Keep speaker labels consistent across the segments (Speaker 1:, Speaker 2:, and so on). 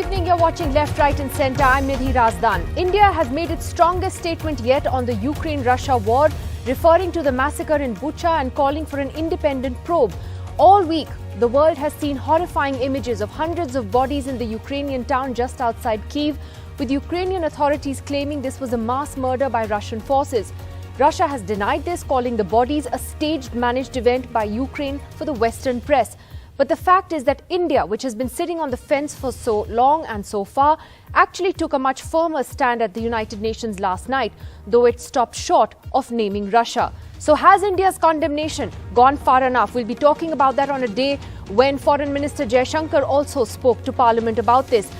Speaker 1: evening. You're watching Left, Right and Centre. I'm Nidhi Razdan. India has made its strongest statement yet on the Ukraine-Russia war, referring to the massacre in Bucha and calling for an independent probe. All week, the world has seen horrifying images of hundreds of bodies in the Ukrainian town just outside Kyiv, with Ukrainian authorities claiming this was a mass murder by Russian forces. Russia has denied this, calling the bodies a staged, managed event by Ukraine for the Western press. But the fact is that India, which has been sitting on the fence for so long and so far, actually took a much firmer stand at the United Nations last night, though it stopped short of naming Russia. So has India's condemnation gone far enough? We'll be talking about that on a day when Foreign Minister Jaishankar also spoke to Parliament about this.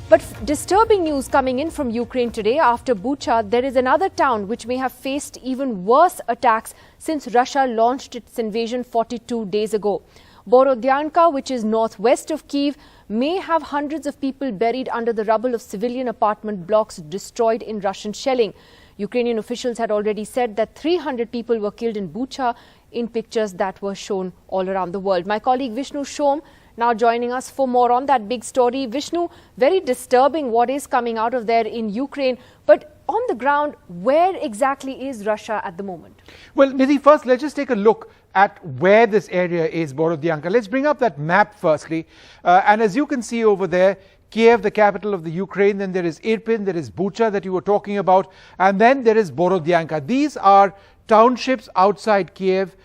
Speaker 1: But disturbing news coming in from Ukraine today. After Bucha, there is another town which may have faced even worse attacks since Russia launched its invasion 42 days ago. Borodyanka, which is northwest of Kyiv, may have hundreds of people buried under the rubble of civilian apartment blocks destroyed in Russian shelling. Ukrainian officials had already said that 300 people were killed in Bucha in pictures that were shown all around the world. My colleague Vishnu Shom now joining us for more on that big story. Vishnu, very disturbing what is coming out of there in Ukraine. But on the ground, where exactly is Russia at the moment?
Speaker 2: Well, Nidhi, first let's just take a look at where this area is, Borodyanka. Let's bring up that map firstly. And as you can see over there, Kiev, the capital of the Ukraine, then there is Irpin, there is Bucha that you were talking about, and then there is Borodyanka. These are townships outside Kiev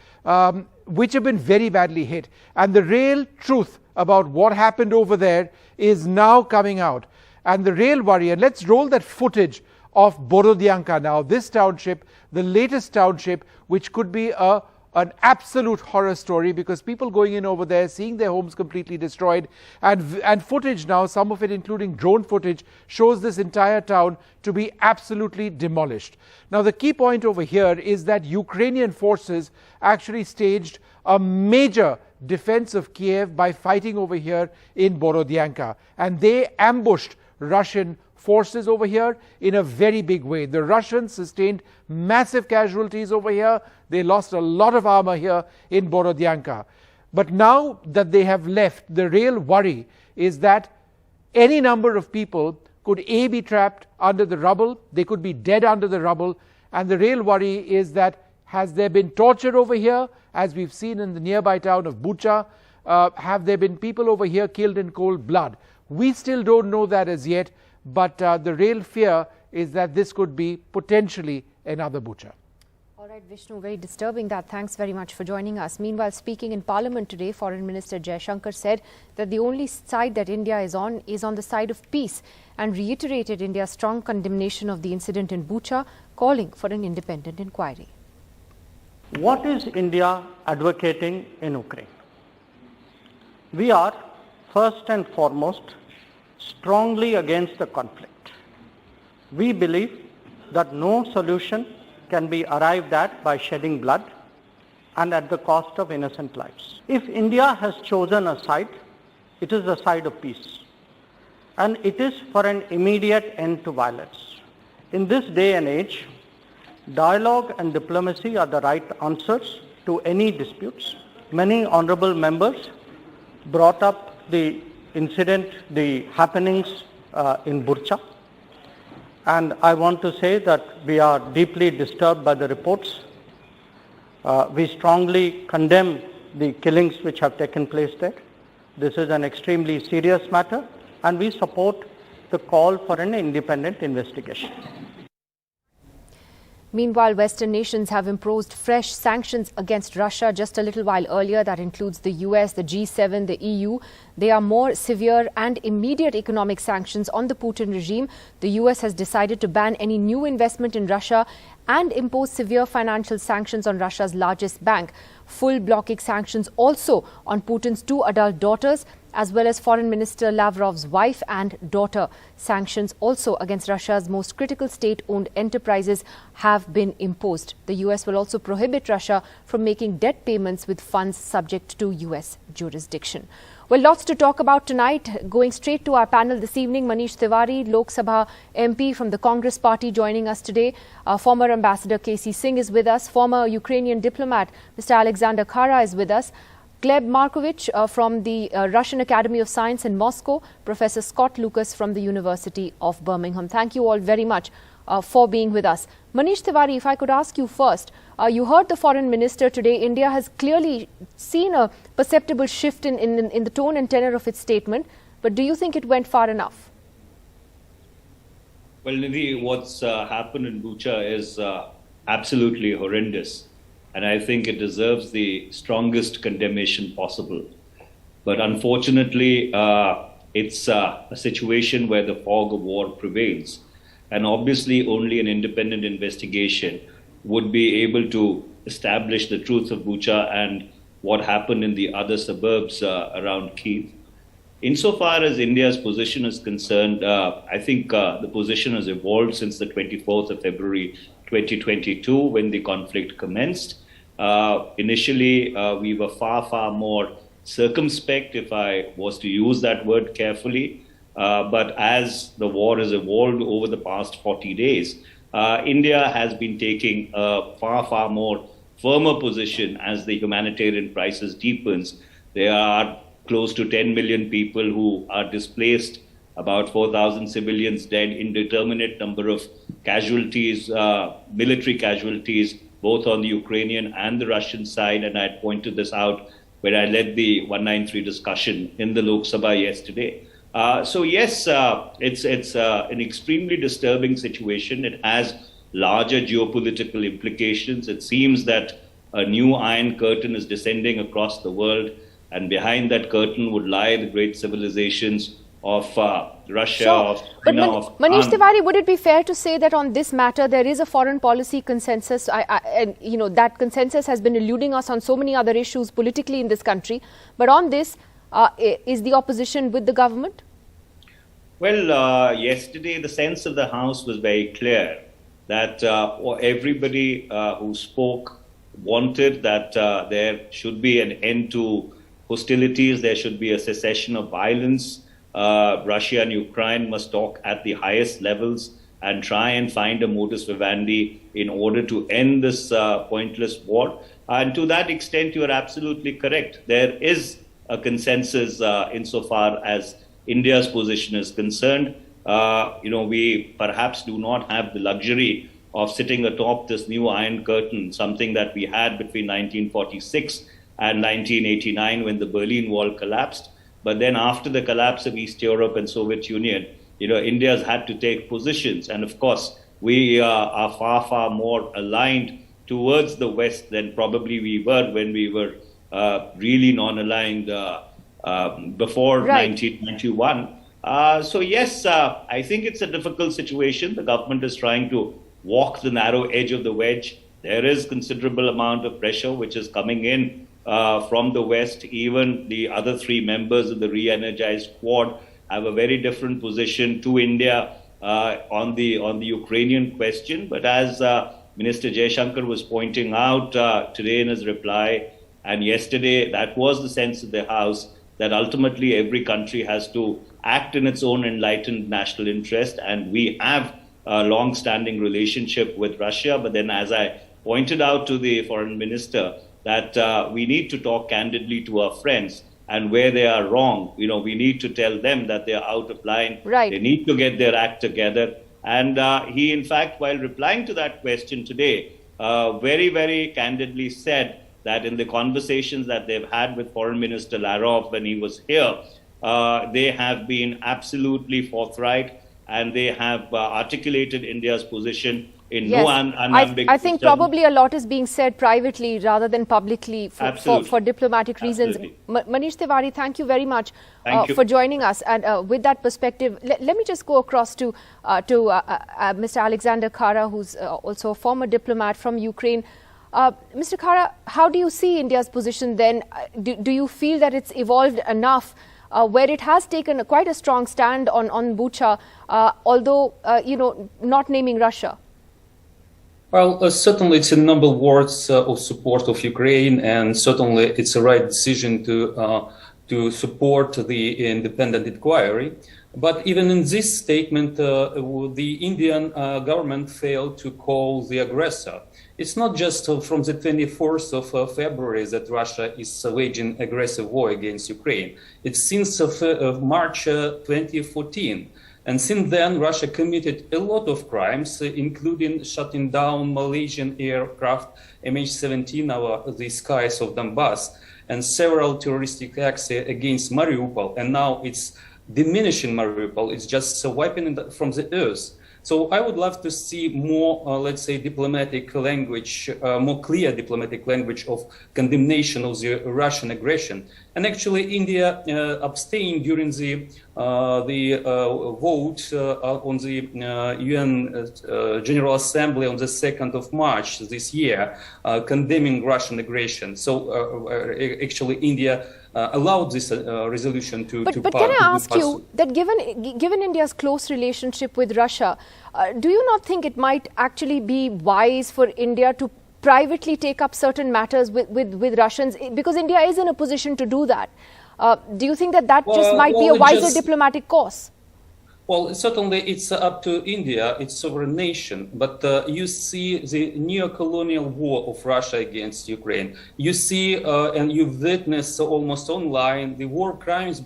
Speaker 2: which have been very badly hit. And the real truth about what happened over there is now coming out. And the real worry, and let's roll that footage of Borodyanka now, this township, the latest township, which could be an absolute horror story, because people going in over there, seeing their homes completely destroyed, and footage now, some of it including drone footage, shows this entire town to be absolutely demolished. Now the key point over here is that Ukrainian forces actually staged a major defense of Kiev by fighting over here in Borodyanka, and they ambushed Russian forces over here in a very big way. The Russians sustained massive casualties over here. They lost a lot of armor here in Borodyanka. But now that they have left, the real worry is that any number of people could be trapped under the rubble, they could be dead under the rubble, and the real worry is that has there been torture over here, as we've seen in the nearby town of Bucha? Have there been people over here killed in cold blood? We still don't know that as yet, but the real fear is that this could be potentially another Bucha.
Speaker 1: All right, Vishnu, very disturbing that. Thanks very much for joining us. Meanwhile, speaking in Parliament today, Foreign Minister Jaishankar said that the only side that India is on the side of peace, and reiterated India's strong condemnation of the incident in Bucha, calling for an independent inquiry.
Speaker 3: What is India advocating in Ukraine? We are, first and foremost, strongly against the conflict. We believe that no solution can be arrived at by shedding blood and at the cost of innocent lives. If India has chosen a side, it is the side of peace. And it is for an immediate end to violence. In this day and age, dialogue and diplomacy are the right answers to any disputes. Many honorable members brought up the incident, the happenings in Bucha. And I want to say that we are deeply disturbed by the reports. We strongly condemn the killings which have taken place there. This is an extremely serious matter, and we support the call for an independent investigation.
Speaker 1: Meanwhile, Western nations have imposed fresh sanctions against Russia just a little while earlier. That includes the US, the G7, the EU. They are more severe and immediate economic sanctions on the Putin regime. The US has decided to ban any new investment in Russia and impose severe financial sanctions on Russia's largest bank. Full blocking sanctions also on Putin's two adult daughters, as well as Foreign Minister Lavrov's wife and daughter. Sanctions also against Russia's most critical state-owned enterprises have been imposed. The US will also prohibit Russia from making debt payments with funds subject to US jurisdiction. Well, lots to talk about tonight. Going straight to our panel this evening, Manish Tiwari, Lok Sabha MP from the Congress Party, joining us today. Former Ambassador K.C. Singh is with us. Former Ukrainian diplomat Mr. Alexander Khara is with us. Gleb Markovich from the Russian Academy of Science in Moscow, Professor Scott Lucas from the University of Birmingham. Thank you all very much for being with us. Manish Tiwari, if I could ask you first, you heard the foreign minister today. India has clearly seen a perceptible shift in the tone and tenor of its statement, but do you think it went far enough?
Speaker 4: Well, Nidhi, what's happened in Bucha is absolutely horrendous. And I think it deserves the strongest condemnation possible. But unfortunately, it's a situation where the fog of war prevails. And obviously, only an independent investigation would be able to establish the truth of Bucha and what happened in the other suburbs around Kyiv. Insofar as India's position is concerned, I think the position has evolved since the 24th of February 2022, when the conflict commenced. Initially, we were far more circumspect, if I was to use that word carefully. But as the war has evolved over the past 40 days, India has been taking a far more firmer position as the humanitarian crisis deepens. There are close to 10 million people who are displaced, about 4,000 civilians dead, indeterminate number of casualties, military casualties, both on the Ukrainian and the Russian side. And I pointed this out when I led the 193 discussion in the Lok Sabha yesterday. So yes, it's an extremely disturbing situation. It has larger geopolitical implications. It seems that a new Iron Curtain is descending across the world, and behind that curtain would lie the great civilizations of Russia, of China, of
Speaker 1: Manish Tiwari, would it be fair to say that on this matter there is a foreign policy consensus, and you know that consensus has been eluding us on so many other issues politically in this country, but on this, is the opposition with the government?
Speaker 4: Well, yesterday the sense of the House was very clear that everybody who spoke wanted that there should be an end to hostilities, there should be a cessation of violence. Russia and Ukraine must talk at the highest levels and try and find a modus vivendi in order to end this pointless war. And to that extent, you are absolutely correct. There is a consensus insofar as India's position is concerned. We perhaps do not have the luxury of sitting atop this new Iron Curtain, something that we had between 1946 and 1989 when the Berlin Wall collapsed. But then after the collapse of East Europe and Soviet Union, India has had to take positions. And of course, we are far more aligned towards the West than probably we were when we were really non-aligned before 1991. So yes, I think it's a difficult situation. The government is trying to walk the narrow edge of the wedge. There is considerable amount of pressure which is coming in from the West. Even the other three members of the re-energized Quad have a very different position to India on the Ukrainian question. But as Minister Jaishankar was pointing out today in his reply, and yesterday, that was the sense of the House, that ultimately every country has to act in its own enlightened national interest. And we have a long-standing relationship with Russia. But then, as I pointed out to the foreign minister, that we need to talk candidly to our friends, and where they are wrong, we need to tell them that they are out of line.
Speaker 1: Right.
Speaker 4: They need to get their act together. And he, in fact, while replying to that question today, very candidly said that in the conversations that they've had with Foreign Minister Lavrov when he was here, they have been absolutely forthright, and they have articulated India's position in no unambiguous
Speaker 1: I think probably a lot is being said privately rather than publicly for diplomatic reasons. Manish Tiwari, thank you very much for joining us. And with that perspective, let me just go across to Mr. Alexander Khara, who's also a former diplomat from Ukraine. Mr. Khara, how do you see India's position then? Do you feel that it's evolved enough where it has taken quite a strong stand on Bucha, although, not naming Russia?
Speaker 5: Well, certainly it's a number of words of support of Ukraine, and certainly it's a right decision to to support the independent inquiry. But even in this statement, the Indian government failed to call the aggressor. It's not just from the 24th of February that Russia is waging aggressive war against Ukraine. It's since March 2014. And since then, Russia committed a lot of crimes, including shutting down Malaysian aircraft MH17 over the skies of Donbass, and several terroristic acts against Mariupol. And now it's diminishing Mariupol. It's just wiping it from the earth. So I would love to see more, let's say, diplomatic language, more clear diplomatic language of condemnation of the Russian aggression. And actually, India abstained during the vote on the UN General Assembly on the 2nd of March this year, condemning Russian aggression. So actually, India allowed this resolution to pass.
Speaker 1: But can I ask you that given India's close relationship with Russia, do you not think it might actually be wise for India to privately take up certain matters with Russians, because India is in a position to do that? Do you think that just might be a wiser diplomatic course?
Speaker 5: Well, certainly it's up to India, it's a sovereign nation, but you see the neo-colonial war of Russia against Ukraine. You see and you witness almost online the war crimes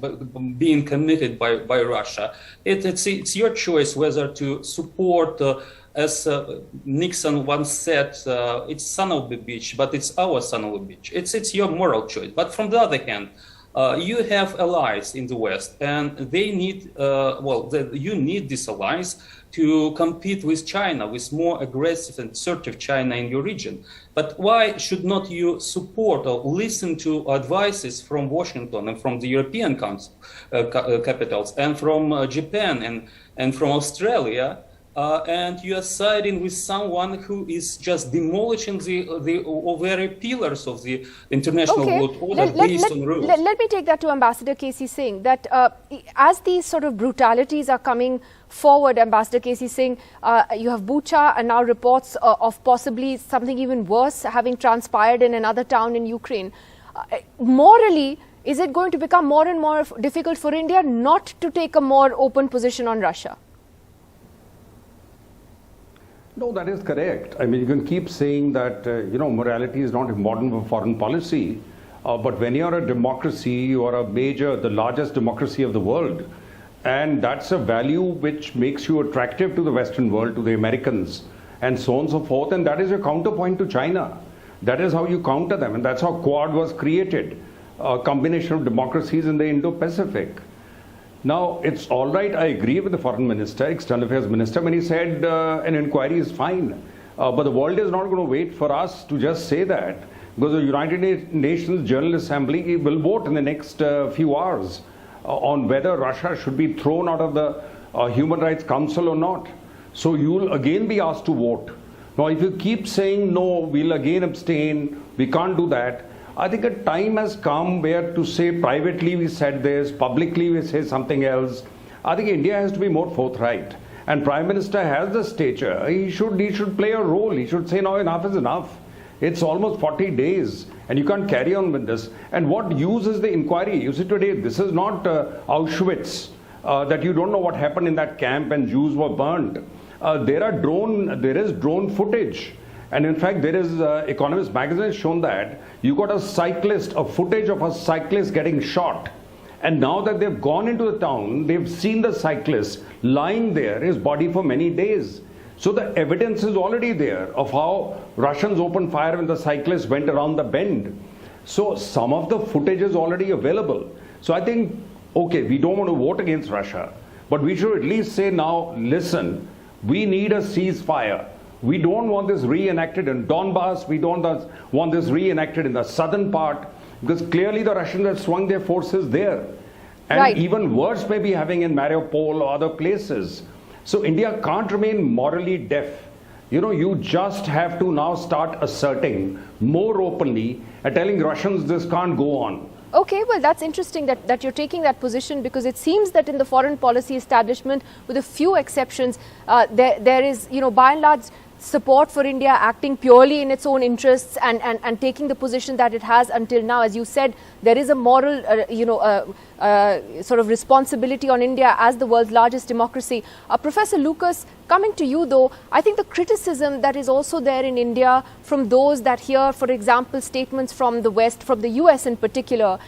Speaker 5: being committed by Russia. It's your choice whether to support, as Nixon once said, it's son of a bitch, but it's our son of a bitch. It's your moral choice. But from the other hand, you have allies in the West, and they need, you need these allies to compete with China, with more aggressive and assertive China in your region. But why should not you support or listen to advices from Washington and from the European Council capitals and from Japan and from Australia? And you are siding with someone who is just demolishing the very pillars of the international world order based on rules.
Speaker 1: Let me take that to Ambassador K.C. Singh, that as these sort of brutalities are coming forward, Ambassador K.C. Singh, you have Bucha and now reports of possibly something even worse having transpired in another town in Ukraine. Morally, is it going to become more and more difficult for India not to take a more open position on Russia?
Speaker 6: No, that is correct. I mean, you can keep saying that, morality is not important for foreign policy. But when you're a democracy, you are the largest democracy of the world. And that's a value which makes you attractive to the Western world, to the Americans, and so on and so forth. And that is your counterpoint to China. That is how you counter them. And that's how Quad was created, a combination of democracies in the Indo-Pacific. Now, it's all right, I agree with the foreign minister, external affairs minister, when he said an inquiry is fine. But the world is not going to wait for us to just say that, because the United Nations General Assembly will vote in the next few hours on whether Russia should be thrown out of the Human Rights Council or not. So you'll again be asked to vote. Now, if you keep saying, no, we'll again abstain, we can't do that, I think a time has come where to say privately we said this, publicly we say something else. I think India has to be more forthright. And Prime Minister has the stature. He should play a role. He should say, no, enough is enough. It's almost 40 days and you can't carry on with this. And what use is the inquiry? You see today, this is not Auschwitz, that you don't know what happened in that camp and Jews were burned. There is drone footage. And in fact, there is Economist magazine has shown that you got a footage of a cyclist getting shot. And now that they've gone into the town, they've seen the cyclist lying there, his body for many days. So the evidence is already there of how Russians opened fire when the cyclist went around the bend. So some of the footage is already available. So I think, okay, we don't want to vote against Russia, but we should at least say now, listen, we need a ceasefire. We don't want this reenacted in Donbass. We don't want this reenacted in the southern part, because clearly the Russians have swung their forces there. And even worse may be having in Mariupol or other places. So India can't remain morally deaf. You just have to now start asserting more openly and telling Russians this can't go on.
Speaker 1: Okay, well, that's interesting that you're taking that position, because it seems that in the foreign policy establishment, with a few exceptions, there is, by and large, support for India acting purely in its own interests and taking the position that it has until now? As you said, there is a moral, sort of responsibility on India as the world's largest democracy. Professor Lucas, coming to you though, I think the criticism that is also there in India from those that hear, for example, statements from the West, from the US in particular,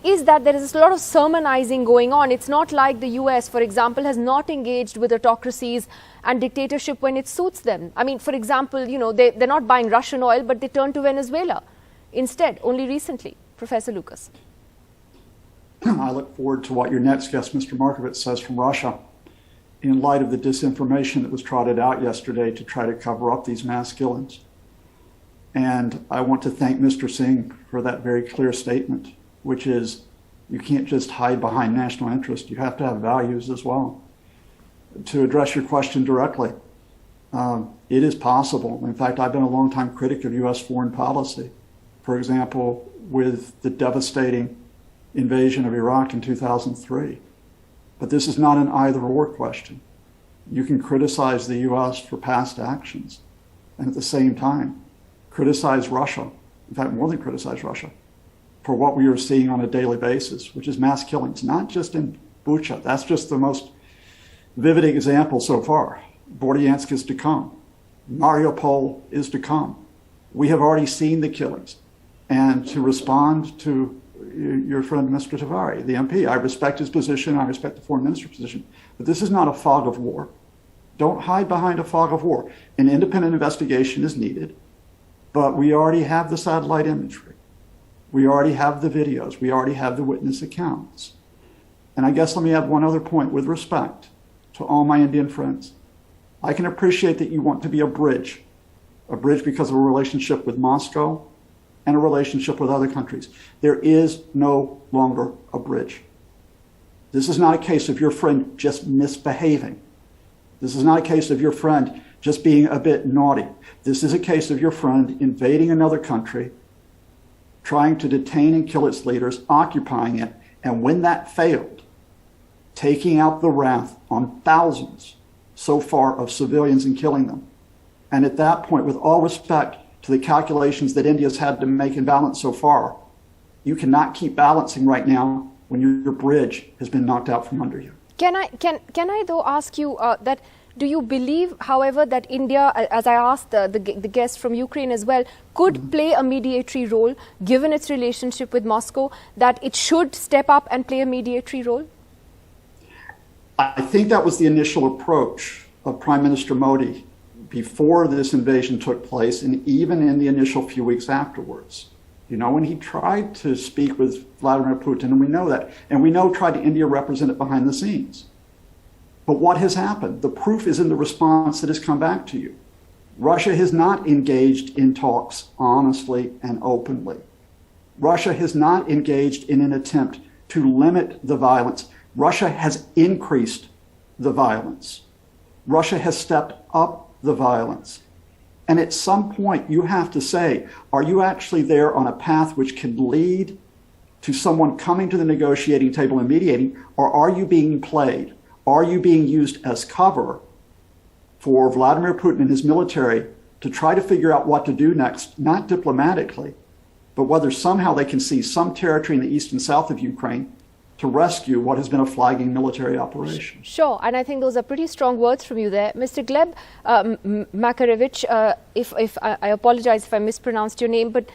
Speaker 1: is that there is a lot of sermonizing going on. It's not like the US, for example, has not engaged with autocracies and dictatorship when it suits them. I mean, for example, they're not buying Russian oil, but they turn to Venezuela instead, only recently. Professor Lucas.
Speaker 7: I look forward to what your next guest, Mr. Markovits, says from Russia in light of the disinformation that was trotted out yesterday to try to cover up these mass killings. And I want to thank Mr. Singh for that very clear statement, which is you can't just hide behind national interest. You have to have values as well. To address your question directly, it is possible. In fact, I've been a longtime critic of U.S. foreign policy. For example, with the devastating invasion of Iraq in 2003. But this is not an either-or question. You can criticize the U.S. for past actions and at the same time criticize Russia, in fact, more than criticize Russia, for what we are seeing on a daily basis, which is mass killings, not just in Bucha. That's just the most vivid example so far. Bordyansk is to come. Mariupol is to come. We have already seen the killings. And to respond to your friend, Mr. Tavari, the MP, I respect his position, I respect the foreign minister's position, but this is not a fog of war. Don't hide behind a fog of war. An independent investigation is needed, but we already have the satellite imagery. We already have the videos. We already have the witness accounts. And I guess let me add one other point with respect to all my Indian friends. I can appreciate that you want to be a bridge because of a relationship with Moscow and a relationship with other countries. There is no longer a bridge. This is not a case of your friend just misbehaving. This is not a case of your friend just being a bit naughty. This is a case of your friend invading another country, trying to detain and kill its leaders, occupying it, and when that failed, taking out the wrath on thousands so far of civilians and killing them. And at that point, with all respect to the calculations that India's had to make in balance so far, you cannot keep balancing right now when your bridge has been knocked out from under you.
Speaker 1: Can I though ask you that do you believe, however, that India, as I asked the guest from Ukraine as well, could play a mediatory role, given its relationship with Moscow, that it should step up and play a mediatory role?
Speaker 7: I think that was the initial approach of Prime Minister Modi before this invasion took place, and even in the initial few weeks afterwards. You know, when he tried to speak with Vladimir Putin, and we know that, and we know tried to India represent it behind the scenes. But what has happened? The proof is in the response that has come back to you. Russia has not engaged in talks honestly and openly. Russia has not engaged in an attempt to limit the violence. Russia has increased the violence. Russia has stepped up the violence. And at some point you have to say, are you actually there on a path which can lead to someone coming to the negotiating table and mediating, or are you being played? Are you being used as cover for Vladimir Putin and his military to try to figure out what to do next, not diplomatically, but whether somehow they can seize some territory in the east and south of Ukraine to rescue what has been a flagging military operation?
Speaker 1: Sure, and I think those are pretty strong words from you there. Mr. Gleb Makarevich, if I apologize if I mispronounced your name, but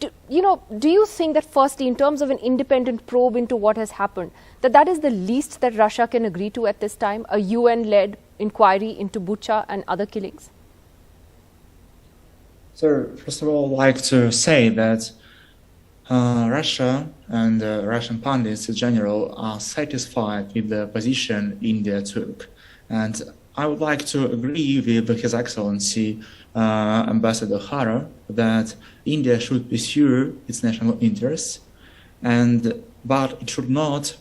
Speaker 1: do you think that firstly, in terms of an independent probe into what has happened, that is the least that Russia can agree to at this time, a UN-led inquiry into Bucha and other killings?
Speaker 8: So, first of all, I'd like to say that Russia and Russian pundits in general are satisfied with the position India took. And I would like to agree with His Excellency Ambassador Hara that India should pursue its national interests, but it should not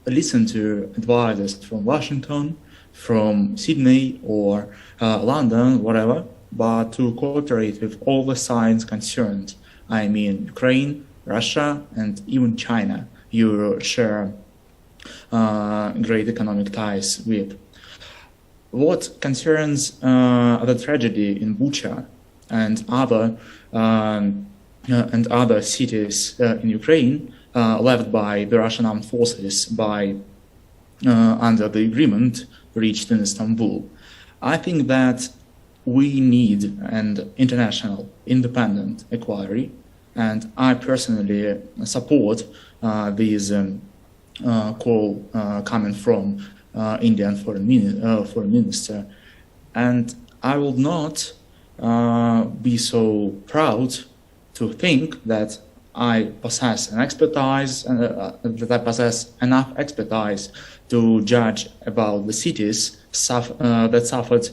Speaker 8: listen to advisors from Washington, from Sydney or London, whatever, but to cooperate with all the sides concerned. I mean, Ukraine, Russia, and even China, you share great economic ties with. what concerns the tragedy in Bucha and other cities in Ukraine left by the Russian armed forces under the agreement reached in Istanbul, I think that we need an international independent inquiry, and I personally support this call coming from Indian foreign minister, and I will not be so proud to think that I possess an expertise, that I possess enough expertise to judge about the cities that suffered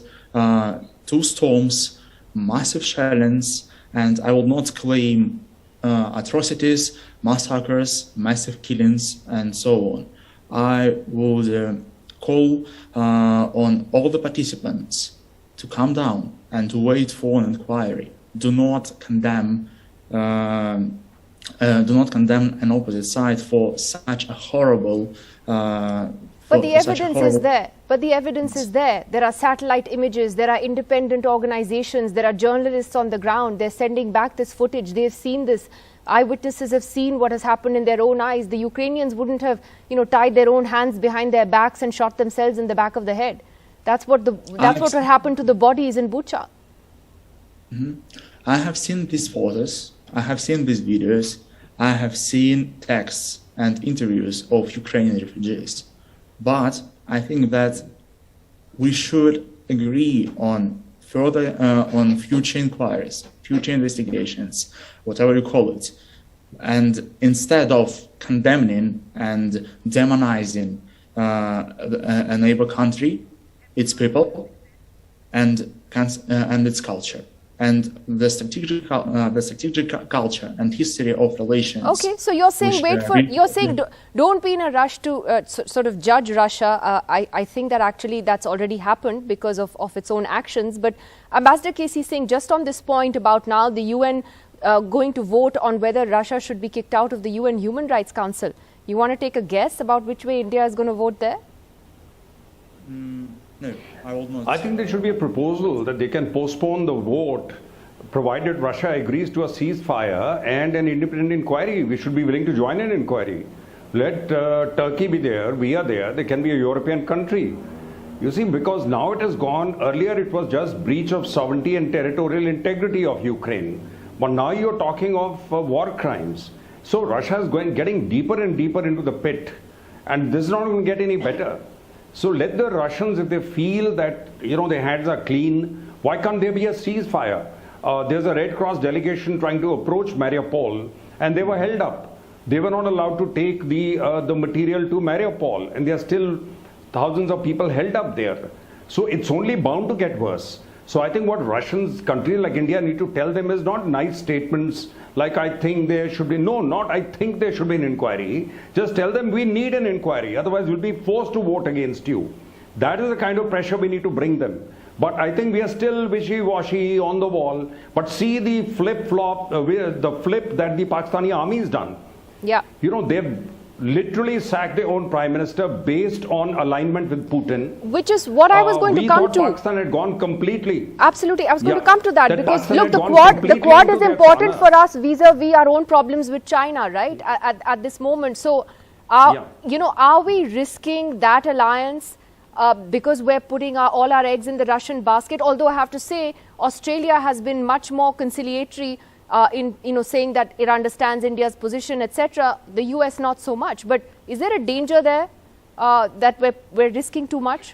Speaker 8: 2 storms, massive shellings, and I will not claim atrocities, massacres, massive killings, and so on. I would call on all the participants to calm down and to wait for an inquiry. Do not condemn an opposite side for such a horrible.
Speaker 1: But the evidence is there. But the evidence is there. There are satellite images. There are independent organizations. There are journalists on the ground. They're sending back this footage. They've seen this. Eyewitnesses have seen what has happened in their own eyes. The Ukrainians wouldn't have, tied their own hands behind their backs and shot themselves in the back of the head. That's what what happened to the bodies in Bucha.
Speaker 8: Mm-hmm. I have seen these photos. I have seen these videos. I have seen texts and interviews of Ukrainian refugees. But I think that we should agree on further on future inquiries, future investigations, whatever you call it. And instead of condemning and demonizing a neighbor country, its people, and its culture, and the strategic culture and history of relations.
Speaker 1: Okay, so you're saying don't be in a rush to sort of judge Russia. I think that actually that's already happened because of its own actions. But Ambassador Casey is saying just on this point about now the UN going to vote on whether Russia should be kicked out of the UN Human Rights Council. You want to take a guess about which way India is going to vote there?
Speaker 8: No, I will not.
Speaker 6: I think there should be a proposal that they can postpone the vote provided Russia agrees to a ceasefire and an independent inquiry. We should be willing to join an inquiry. Let Turkey be there, we are there, they can be a European country. You see, because now it has gone, earlier it was just breach of sovereignty and territorial integrity of Ukraine. But now you're talking of war crimes. So Russia is getting deeper and deeper into the pit. And this is not going to get any better. So let the Russians, if they feel that, their hands are clean, why can't there be a ceasefire? There's a Red Cross delegation trying to approach Mariupol, and they were held up. They were not allowed to take the material to Mariupol, and there are still thousands of people held up there. So it's only bound to get worse. So I think what countries like India need to tell them is not nice statements like I think there should be, I think there should be an inquiry. Just tell them we need an inquiry, otherwise we'll be forced to vote against you. That is the kind of pressure we need to bring them. But I think we are still wishy-washy on the wall. But see the flip-flop, the flip that the Pakistani army has done.
Speaker 1: Yeah.
Speaker 6: They've literally sacked their own prime minister based on alignment with Putin.
Speaker 1: Which is what I was going to come to.
Speaker 6: We thought Pakistan had gone completely.
Speaker 1: Absolutely. I was going to come to that because look, the Quad is important for us vis-a-vis our own problems with China, right? At this moment. So, are we risking that alliance because we're putting all our eggs in the Russian basket? Although I have to say, Australia has been much more conciliatory in saying that it understands India's position, etc. The US not so much. But is there a danger there that we're risking too much?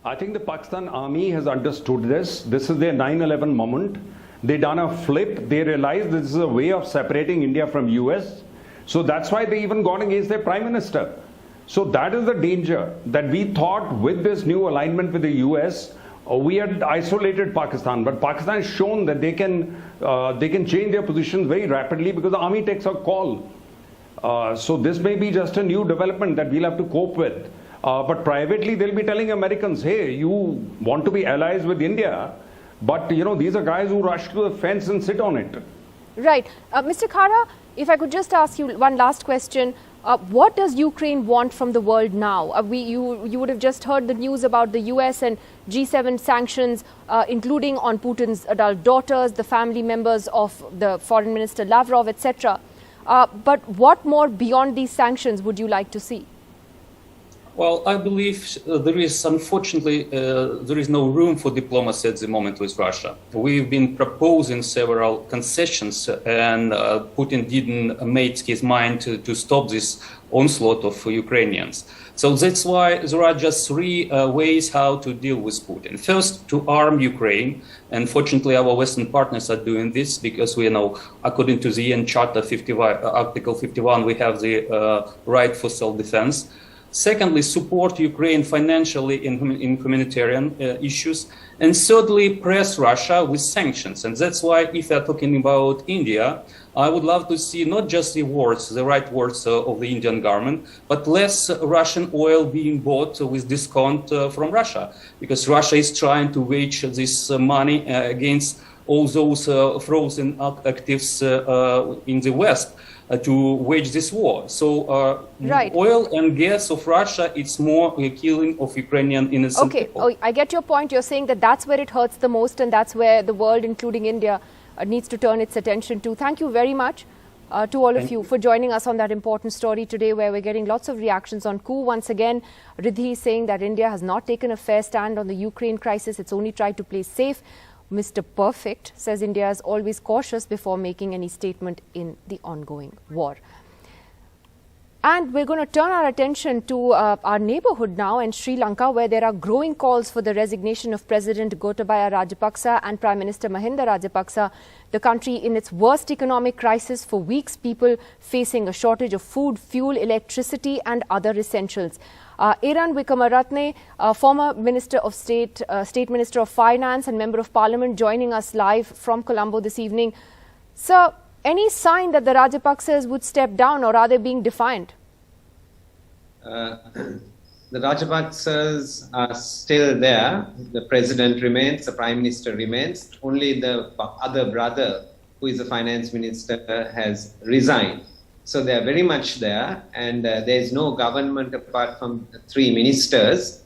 Speaker 6: I think the Pakistan army has understood this. This is their 9/11 moment. They done a flip. They realized this is a way of separating India from US. So that's why they even gone against their prime minister. So that is the danger, that we thought with this new alignment with the US, we had isolated Pakistan, but Pakistan has shown that they can change their positions very rapidly because the army takes a call. So this may be just a new development that we'll have to cope with. But privately, they'll be telling Americans, hey, you want to be allies with India, but these are guys who rush to the fence and sit on it.
Speaker 1: Right. Mr. Khara, if I could just ask you one last question. What does Ukraine want from the world now? You would have just heard the news about the US and G7 sanctions, including on Putin's adult daughters, the family members of the foreign minister Lavrov, etc. But what more beyond these sanctions would you like to see?
Speaker 5: Well, I believe there is, unfortunately, there is no room for diplomacy at the moment with Russia. We've been proposing several concessions, and Putin didn't make his mind to stop this onslaught of Ukrainians. So that's why there are just three ways how to deal with Putin. First, to arm Ukraine, and fortunately our Western partners are doing this because we know, according to the UN Charter 51, Article 51, we have the right for self-defense. Secondly, support Ukraine financially in humanitarian issues. And thirdly, press Russia with sanctions. And that's why, if we are talking about India, I would love to see not just the words, the right words of the Indian government, but less Russian oil being bought with discount from Russia. Because Russia is trying to wage this money against all those frozen actives in the West. To wage this war. So oil and gas of Russia, it's more a killing of Ukrainian innocent people.
Speaker 1: Okay, I get your point. You're saying that that's where it hurts the most, and that's where the world, including India, needs to turn its attention to. Thank you very much to all of you for joining us on that important story today, where we're getting lots of reactions on coup. Once again, Riddhi saying that India has not taken a fair stand on the Ukraine crisis. It's only tried to play safe. Mr. Perfect says India is always cautious before making any statement in the ongoing war. And we're going to turn our attention to our neighborhood now in Sri Lanka, where there are growing calls for the resignation of President Gotabaya Rajapaksa and Prime Minister Mahinda Rajapaksa. The country in its worst economic crisis for weeks, people facing a shortage of food, fuel, electricity and other essentials. Eran Wickramaratne, former Minister of State, State Minister of Finance and Member of Parliament, joining us live from Colombo this evening. Sir, any sign that the Rajapaksas would step down, or are they being defiant?
Speaker 9: The Rajapaksas are still there. The president remains, the prime minister remains. Only the other brother, who is the finance minister, has resigned. So they are very much there, and there is no government apart from the three ministers.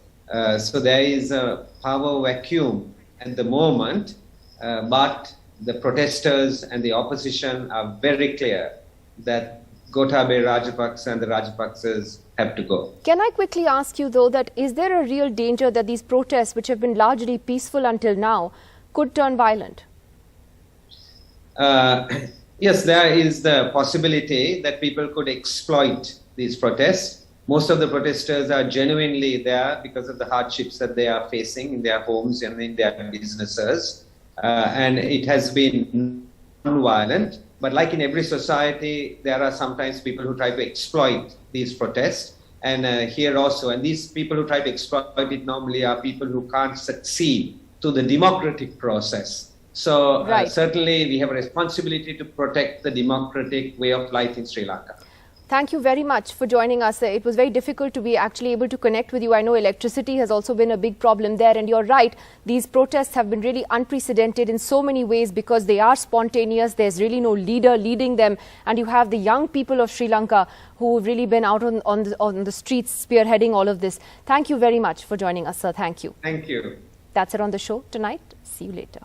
Speaker 9: So there is a power vacuum at the moment, but the protesters and the opposition are very clear that Gotabaya Rajapaksa and the Rajapaksas have to go.
Speaker 1: Can I quickly ask you, though, that is there a real danger that these protests, which have been largely peaceful until now, could turn violent?
Speaker 9: Yes, there is the possibility that people could exploit these protests. Most of the protesters are genuinely there because of the hardships that they are facing in their homes and in their businesses. And it has been non-violent. But like in every society, there are sometimes people who try to exploit these protests. And here also, and these people who try to exploit it normally are people who can't succeed to the democratic process. So certainly we have a responsibility to protect the democratic way of life in Sri Lanka.
Speaker 1: Thank you very much for joining us. It was very difficult to be actually able to connect with you. I know electricity has also been a big problem there, and you're right. These protests have been really unprecedented in so many ways because they are spontaneous. There's really no leader leading them, and you have the young people of Sri Lanka who have really been out on the streets spearheading all of this. Thank you very much for joining us, sir. Thank you.
Speaker 9: Thank you.
Speaker 1: That's it on the show tonight. See you later.